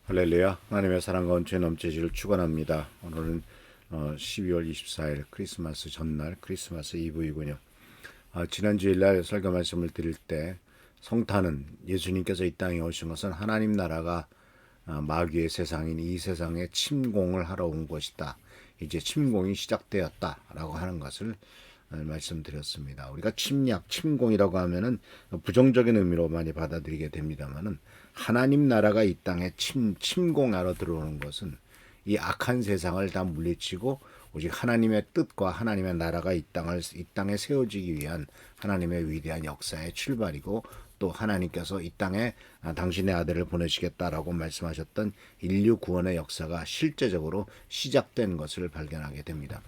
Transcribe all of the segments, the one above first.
할렐루야. 하나님의 사랑과 은총의 넘치기를 축원합니다. 오늘은 12월 24일 크리스마스 전날 크리스마스 이브이군요. 지난 주일날 설교 말씀을 드릴 때 성탄은 예수님께서 이 땅에 오신 것은 하나님 나라가 마귀의 세상인 이 세상에 침공을 하러 온 것이다. 이제 침공이 시작되었다라고 하는 것을 말씀드렸습니다. 우리가 침략, 침공이라고 하면은 부정적인 의미로 많이 받아들이게 됩니다만은 하나님 나라가 이 땅에 침공하러 들어오는 것은 이 악한 세상을 다 물리치고 오직 하나님의 뜻과 하나님의 나라가 이 땅에 세워지기 위한 하나님의 위대한 역사의 출발이고 또 하나님께서 이 땅에 당신의 아들을 보내시겠다라고 말씀하셨던 인류 구원의 역사가 실제적으로 시작된 것을 발견하게 됩니다.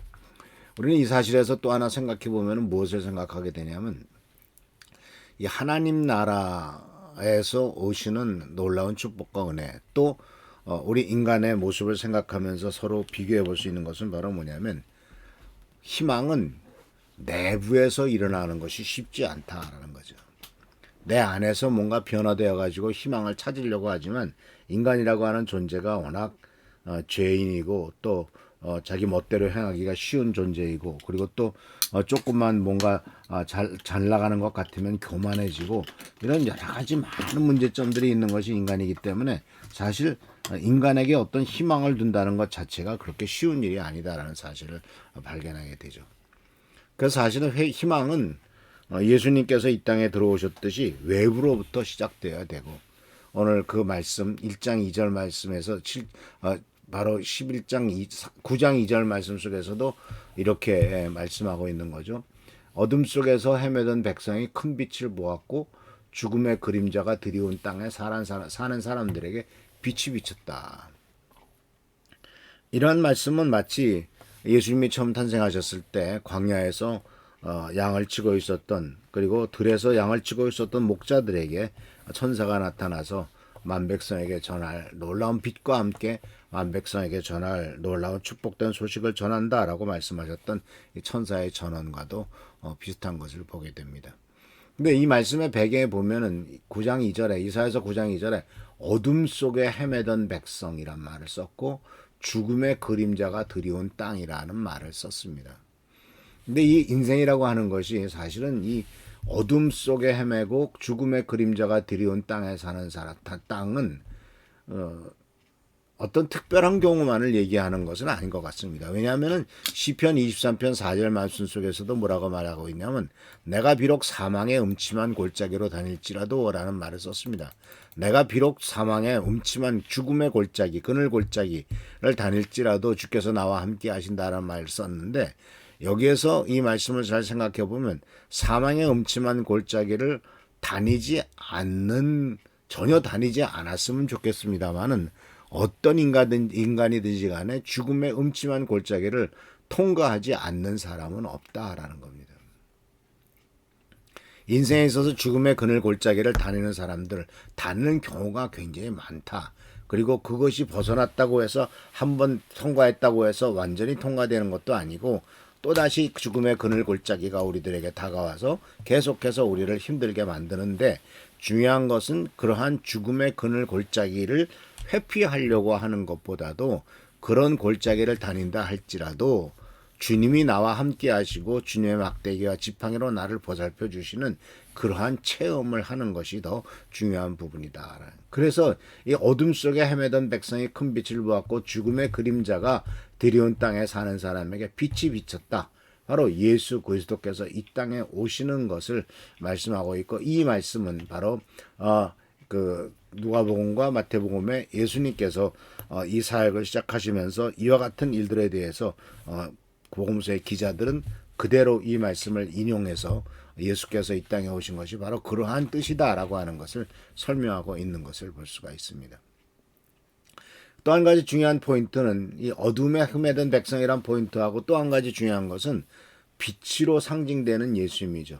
우리는 이 사실에서 또 하나 생각해 보면 무엇을 생각하게 되냐면 이 하나님 나라에서 오시는 놀라운 축복과 은혜 또 우리 인간의 모습을 생각하면서 서로 비교해 볼 수 있는 것은 바로 뭐냐면 희망은 내부에서 일어나는 것이 쉽지 않다라는 거죠. 내 안에서 뭔가 변화되어 가지고 희망을 찾으려고 하지만 인간이라고 하는 존재가 워낙 죄인이고 또 자기 멋대로 행하기가 쉬운 존재이고 그리고 또 조금만 뭔가 잘 나가는 것 같으면 교만해지고 이런 여러 가지 많은 문제점들이 있는 것이 인간이기 때문에 사실 인간에게 어떤 희망을 둔다는 것 자체가 그렇게 쉬운 일이 아니다라는 사실을 발견하게 되죠. 그래서 사실은 희망은 예수님께서 이 땅에 들어오셨듯이 외부로부터 시작되어야 되고 오늘 그 말씀 1장 2절 말씀에서 바로 11장 9장 2절 말씀 속에서도 이렇게 말씀하고 있는 거죠. 어둠 속에서 헤매던 백성이 큰 빛을 보았고 죽음의 그림자가 드리운 땅에 사는 사람들에게 빛이 비쳤다. 이러한 말씀은 마치 예수님이 처음 탄생하셨을 때 광야에서 양을 치고 있었던 그리고 들에서 양을 치고 있었던 목자들에게 천사가 나타나서 만백성에게 전할 놀라운 빛과 함께 만백성에게 전할 놀라운 축복된 소식을 전한다라고 말씀하셨던 이 천사의 전언과도 비슷한 것을 보게 됩니다. 근데 이 말씀의 배경에 보면은 9장 2절에 이사야서 9장 2절에 어둠 속에 헤매던 백성이란 말을 썼고 죽음의 그림자가 드리운 땅이라는 말을 썼습니다. 근데 이 인생이라고 하는 것이 사실은 이 어둠 속에 헤매고 죽음의 그림자가 드리운 땅에 사는 사람, 땅은 어떤 특별한 경우만을 얘기하는 것은 아닌 것 같습니다. 왜냐하면 시편 23편 4절 말씀 속에서도 뭐라고 말하고 있냐면 내가 비록 사망의 음침한 골짜기로 다닐지라도 라는 말을 썼습니다. 내가 비록 사망의 음침한 죽음의 골짜기, 그늘 골짜기를 다닐지라도 주께서 나와 함께 하신다는 말을 썼는데 여기에서 이 말씀을 잘 생각해 보면 사망의 음침한 골짜기를 전혀 다니지 않았으면 좋겠습니다만은 어떤 인간이든지 간에 죽음의 음침한 골짜기를 통과하지 않는 사람은 없다라는 겁니다. 인생에 있어서 죽음의 그늘 골짜기를 다니는 경우가 굉장히 많다. 그리고 그것이 벗어났다고 해서 한번 통과했다고 해서 완전히 통과되는 것도 아니고 또다시 죽음의 그늘 골짜기가 우리들에게 다가와서 계속해서 우리를 힘들게 만드는데 중요한 것은 그러한 죽음의 그늘 골짜기를 회피하려고 하는 것보다도 그런 골짜기를 다닌다 할지라도 주님이 나와 함께 하시고 주님의 막대기와 지팡이로 나를 보살펴 주시는 그러한 체험을 하는 것이 더 중요한 부분이다. 그래서 이 어둠 속에 헤매던 백성이 큰 빛을 보았고 죽음의 그림자가 드리운 땅에 사는 사람에게 빛이 비쳤다. 바로 예수 그리스도께서 이 땅에 오시는 것을 말씀하고 있고 이 말씀은 바로 누가복음과 마태복음에 예수님께서 이 사역을 시작하시면서 이와 같은 일들에 대해서 복음서의 기자들은 그대로 이 말씀을 인용해서 예수께서 이 땅에 오신 것이 바로 그러한 뜻이다라고 하는 것을 설명하고 있는 것을 볼 수가 있습니다. 또 한 가지 중요한 포인트는 이 어둠에 헤매던 백성이란 포인트하고 또 한 가지 중요한 것은 빛으로 상징되는 예수님이죠.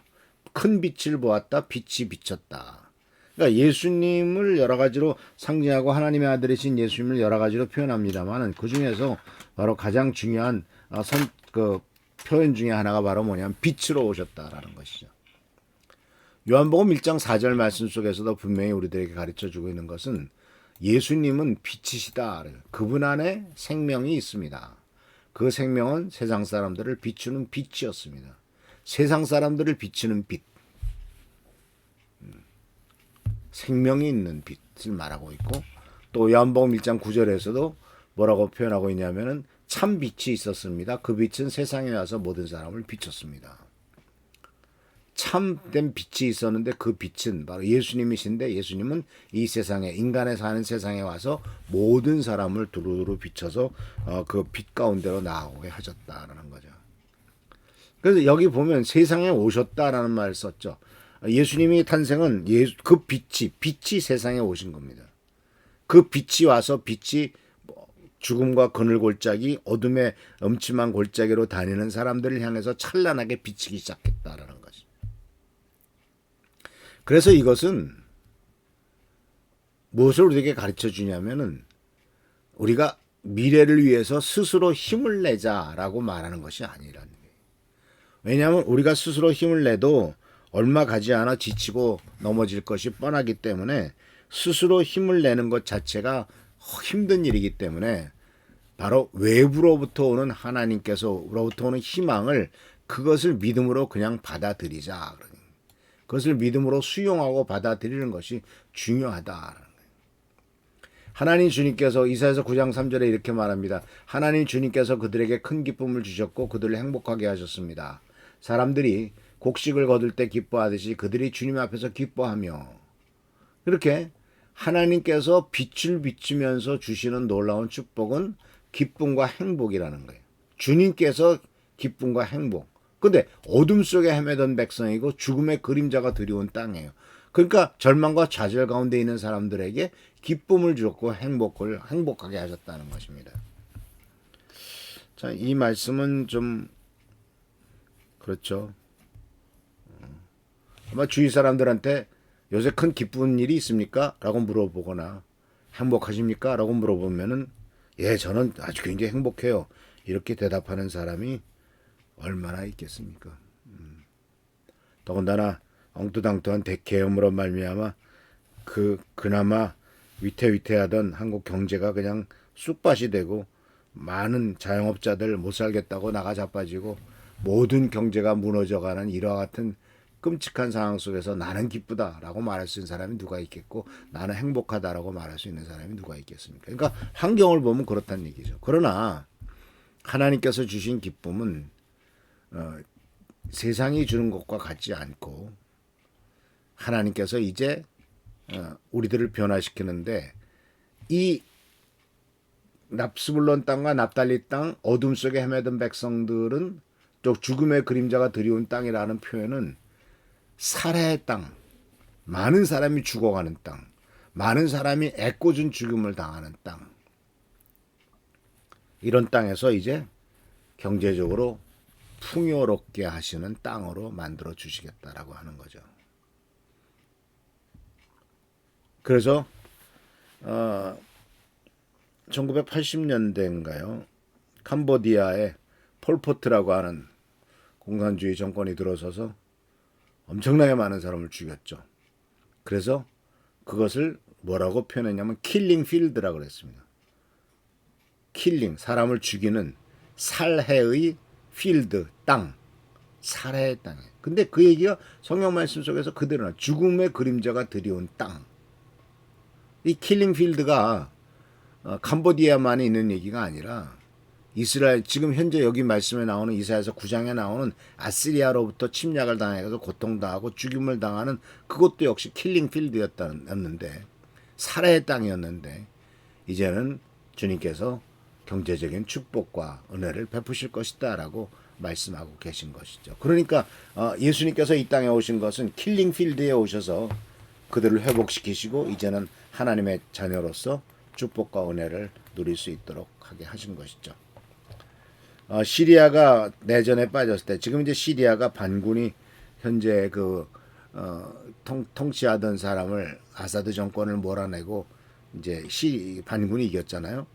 큰 빛을 보았다, 빛이 비쳤다. 그러니까 예수님을 여러 가지로 상징하고 하나님의 아들이신 예수님을 여러 가지로 표현합니다만 그 중에서 바로 가장 중요한 표현 중에 하나가 바로 뭐냐면 빛으로 오셨다라는 것이죠. 요한복음 1장 4절 말씀 속에서도 분명히 우리들에게 가르쳐주고 있는 것은 예수님은 빛이시다. 그분 안에 생명이 있습니다. 그 생명은 세상 사람들을 비추는 빛이었습니다. 세상 사람들을 비추는 빛. 생명이 있는 빛을 말하고 있고, 또 요한복음 1장 9절에서도 뭐라고 표현하고 있냐면은 참 빛이 있었습니다. 그 빛은 세상에 와서 모든 사람을 비췄습니다. 참된 빛이 있었는데 그 빛은 바로 예수님이신데, 예수님은 이 세상에, 인간의 사는 세상에 와서 모든 사람을 두루두루 비춰서 그 빛 가운데로 나오게 하셨다라는 거죠. 그래서 여기 보면 세상에 오셨다라는 말을 썼죠. 예수님이 탄생은 그 빛이 세상에 오신 겁니다. 그 빛이 와서 빛이 죽음과 그늘 골짜기, 어둠의 음침한 골짜기로 다니는 사람들을 향해서 찬란하게 비치기 시작했다라는 거죠. 그래서 이것은 무엇을 우리에게 가르쳐 주냐면은 우리가 미래를 위해서 스스로 힘을 내자라고 말하는 것이 아니라는 거예요. 왜냐하면 우리가 스스로 힘을 내도 얼마 가지 않아 지치고 넘어질 것이 뻔하기 때문에, 스스로 힘을 내는 것 자체가 힘든 일이기 때문에 바로 외부로부터 오는 하나님께서로부터 오는 희망을, 그것을 믿음으로 그냥 받아들이자. 그것을 믿음으로 수용하고 받아들이는 것이 중요하다. 하나님 주님께서 이사야서 9장 3절에 이렇게 말합니다. 하나님 주님께서 그들에게 큰 기쁨을 주셨고 그들을 행복하게 하셨습니다. 사람들이 곡식을 거둘 때 기뻐하듯이 그들이 주님 앞에서 기뻐하며, 이렇게 하나님께서 빛을 비추면서 주시는 놀라운 축복은 기쁨과 행복이라는 거예요. 주님께서 기쁨과 행복. 근데 어둠 속에 헤매던 백성이고 죽음의 그림자가 드리운 땅이에요. 그러니까 절망과 좌절 가운데 있는 사람들에게 기쁨을 주었고 행복하게 하셨다는 것입니다. 자, 이 말씀은 좀 그렇죠. 아마 주위 사람들한테 요새 큰 기쁜 일이 있습니까? 라고 물어보거나 행복하십니까? 라고 물어보면은 예, 저는 아주 굉장히 행복해요. 이렇게 대답하는 사람이 얼마나 있겠습니까? 더군다나 엉뚱당뚱한 대계엄으로 말미암아 그나마 위태위태하던 한국 경제가 그냥 쑥밭이 되고, 많은 자영업자들 못 살겠다고 나가 자빠지고 모든 경제가 무너져가는 이와 같은 끔찍한 상황 속에서 나는 기쁘다라고 말할 수 있는 사람이 누가 있겠고, 나는 행복하다라고 말할 수 있는 사람이 누가 있겠습니까? 그러니까 환경을 보면 그렇다는 얘기죠. 그러나 하나님께서 주신 기쁨은 세상이 주는 것과 같지 않고, 하나님께서 이제 우리들을 변화시키는데, 이 납스불론 땅과 납달리 땅, 어둠 속에 헤매던 백성들은 또 죽음의 그림자가 드리운 땅이라는 표현은 살해의 땅, 많은 사람이 죽어가는 땅, 많은 사람이 애꿎은 죽음을 당하는 땅, 이런 땅에서 이제 경제적으로 풍요롭게 하시는 땅으로 만들어 주시겠다라고 하는 거죠. 그래서 1980년대인가요? 캄보디아에 폴포트라고 하는 공산주의 정권이 들어서서 엄청나게 많은 사람을 죽였죠. 그래서 그것을 뭐라고 표현했냐면 킬링 필드라고 그랬습니다. 킬링, 사람을 죽이는, 살해의 필드, 땅, 살해의 땅이에요. 근데 그 얘기가 성경 말씀 속에서 그대로 나와요. 죽음의 그림자가 드리운 땅. 이 킬링 필드가 캄보디아만에 있는 얘기가 아니라 이스라엘, 지금 현재 여기 말씀에 나오는 이사야서 9장에 나오는 아시리아로부터 침략을 당해서 고통당하고 죽임을 당하는 그것도 역시 킬링 필드였는데, 살해의 땅이었는데, 이제는 주님께서 경제적인 축복과 은혜를 베푸실 것이다라고 말씀하고 계신 것이죠. 그러니까 예수님께서 이 땅에 오신 것은 킬링 필드에 오셔서 그들을 회복시키시고 이제는 하나님의 자녀로서 축복과 은혜를 누릴 수 있도록 하게 하신 것이죠. 시리아가 내전에 빠졌을 때, 지금 이제 시리아가 반군이 현재 통치하던 사람을, 아사드 정권을 몰아내고 이제 반군이 이겼잖아요.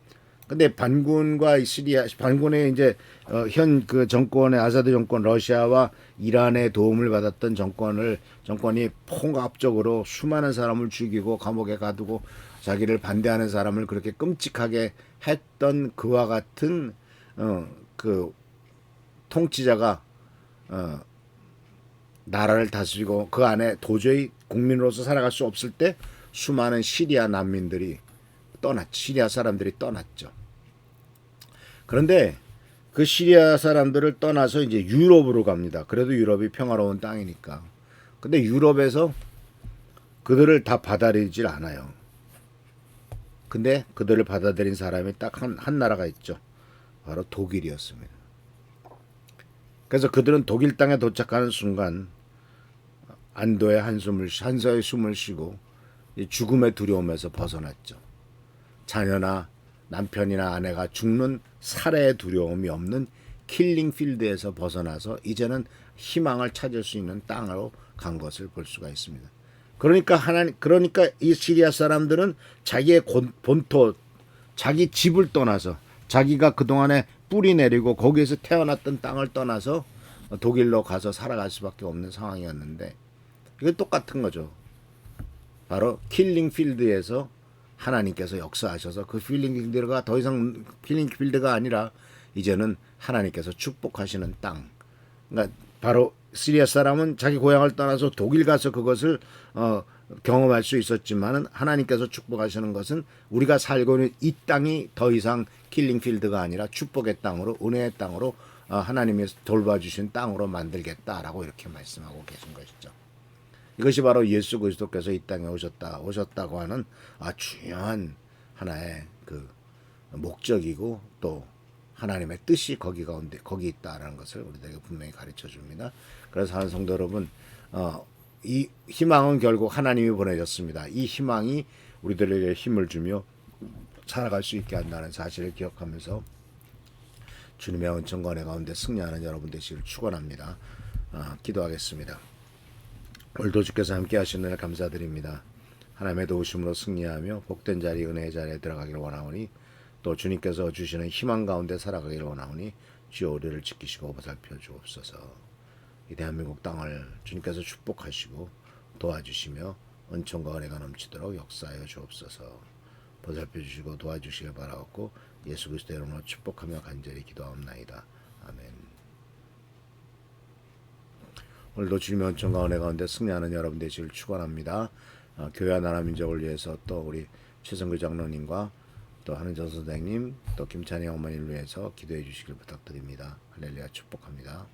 근데 반군과 반군의 이제 현 그 정권의 아사드 정권, 러시아와 이란의 도움을 받았던 정권이 폭압적으로 수많은 사람을 죽이고 감옥에 가두고 자기를 반대하는 사람을 그렇게 끔찍하게 했던 그와 같은 그 통치자가 나라를 다스리고 그 안에 도저히 국민으로서 살아갈 수 없을 때 수많은 시리아 난민들이 시리아 사람들이 떠났죠. 그런데 그 시리아 사람들을 떠나서 이제 유럽으로 갑니다. 그래도 유럽이 평화로운 땅이니까. 근데 유럽에서 그들을 다 받아들이질 않아요. 근데 그들을 받아들인 사람이 딱 한 나라가 있죠. 바로 독일이었습니다. 그래서 그들은 독일 땅에 도착하는 순간 안도의 한서의 숨을 쉬고 죽음의 두려움에서 벗어났죠. 자녀나 남편이나 아내가 죽는 살해의 두려움이 없는 킬링 필드에서 벗어나서 이제는 희망을 찾을 수 있는 땅으로 간 것을 볼 수가 있습니다. 그러니까 이 시리아 사람들은 자기의 본토, 자기 집을 떠나서 자기가 그동안에 뿌리 내리고 거기에서 태어났던 땅을 떠나서 독일로 가서 살아갈 수밖에 없는 상황이었는데 이게 똑같은 거죠. 바로 킬링 필드에서 하나님께서 역사하셔서 그 킬링 필드가 더 이상 킬링 필드가 아니라 이제는 하나님께서 축복하시는 땅. 그러니까 바로 시리아 사람은 자기 고향을 떠나서 독일 가서 그것을 경험할 수 있었지만은 하나님께서 축복하시는 것은 우리가 살고 있는 이 땅이 더 이상 킬링 필드가 아니라 축복의 땅으로 은혜의 땅으로 하나님이 돌봐주신 땅으로 만들겠다라고 이렇게 말씀하고 계신 것이죠. 이것이 바로 예수 그리스도께서 이 땅에 오셨다고 하는 중요한 하나의 그 목적이고 또 하나님의 뜻이 거기 있다라는 것을 우리들에게 분명히 가르쳐 줍니다. 그래서 하는 성도 여러분, 이 희망은 결국 하나님이 보내셨습니다. 이 희망이 우리들에게 힘을 주며 살아갈 수 있게 한다는 사실을 기억하면서 주님의 은총과 은혜 가운데 승리하는 여러분 되시기를 축원합니다. 기도하겠습니다. 오늘도 주께서 함께 하시는 날 감사드립니다. 하나님의 도우심으로 승리하며 복된 자리 은혜의 자리에 들어가기를 원하오니 또 주님께서 주시는 희망 가운데 살아가기를 원하오니 주여 우리를 지키시고 보살펴 주옵소서. 이 대한민국 땅을 주님께서 축복하시고 도와주시며 은총과 은혜가 넘치도록 역사하여 주옵소서. 보살펴 주시고 도와주시길 바라옵고 예수 그리스도의 이름으로 축복하며 간절히 기도하옵나이다. 아멘. 오늘도 주님의 은총과 은혜 가운데 승리하는 여러분 되시길 축원합니다. 교회와 나라 민족을 위해서 또 우리 최성규 장로님과 또 한은정 선생님 또 김찬희 어머니를 위해서 기도해 주시길 부탁드립니다. 할렐루야 축복합니다.